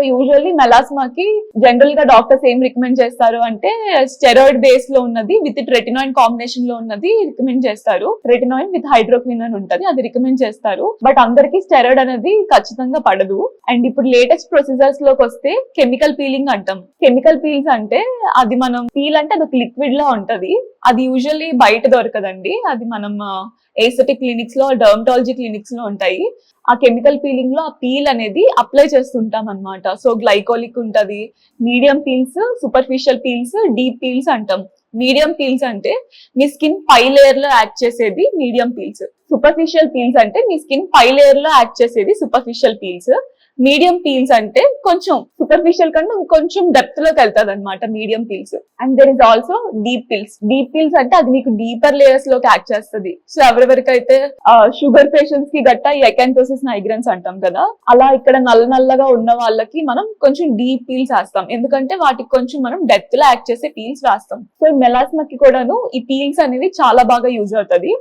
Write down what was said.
Usually మెలాస్మాకి general గా doctors ఏం recommend చేస్తారు అంటే స్టెరాయిడ్ బేస్ లో ఉన్నది విత్ రెటినాయిన్ కాంబినేషన్ లో ఉన్నది రికమెండ్ చేస్తారు. రెటినాయిన్ విత్ హైడ్రోక్వినోన్ ఉంటది, అది రికమెండ్ చేస్తారు. బట్ అందరికి స్టెరాయిడ్ అనేది ఖచ్చితంగా పడదు. అండ్ ఇప్పుడు లేటెస్ట్ ప్రొసీజర్స్ లోకి వస్తే కెమికల్ పీలింగ్ అంటాం. కెమికల్ పీల్స్ అంటే అది మనం పీల్ అంటే అది ఒక లిక్విడ్ లా ఉంటది. అది యూజువల్లీ బయట దొరకదండి, అది మనం ఏస్థెటిక్ క్లినిక్స్ లో డర్మటాలజీ క్లినిక్స్ లో ఉంటాయి. ఆ కెమికల్ పీలింగ్ లో ఆ పీల్ అనేది అప్లై చేస్తుంటాం అన్నమాట. సో గ్లైకోలిక్ ఉంటది, medium peels, superficial peels, deep peels అంటాం. మీడియం పీల్స్ అంటే మీ స్కిన్ పై లేయర్ లో యాక్ట్ చేసేది మీడియం పీల్స్. సూపర్ఫిషియల్ పీల్స్ అంటే మీ స్కిన్ పై లేయర్ లో యాక్ట్ చేసేది సూపర్ఫిషియల్ పీల్స్. మీడియం పీల్స్ అంటే కొంచెం సూపర్ఫిషియల్ కన్నా కొంచెం డెప్త్ లోకి వెళ్తాది అనమాట medium peels. And there is also deep peels. Deep peels అంటే అది మీకు డీపర్ లేయర్స్ లోకి యాక్ట్ చేస్తుంది. సో ఎవరెవరికైతే షుగర్ పేషెంట్స్ కి గట్టా ఈ అకాంతోసిస్ నైగ్రెన్స్ అంటాం కదా, అలా ఇక్కడ నల్లగా ఉన్న వాళ్ళకి మనం కొంచెం డీప్ పీల్స్ వేస్తాం, ఎందుకంటే వాటికి కొంచెం మనం డెప్త్ లో యాక్ట్ చేసే పీల్స్ వేస్తాం. సో మెలాస్మాకి కూడాను ఈ పీల్స్ అనేవి చాలా బాగా యూజ్ అవుతుంది.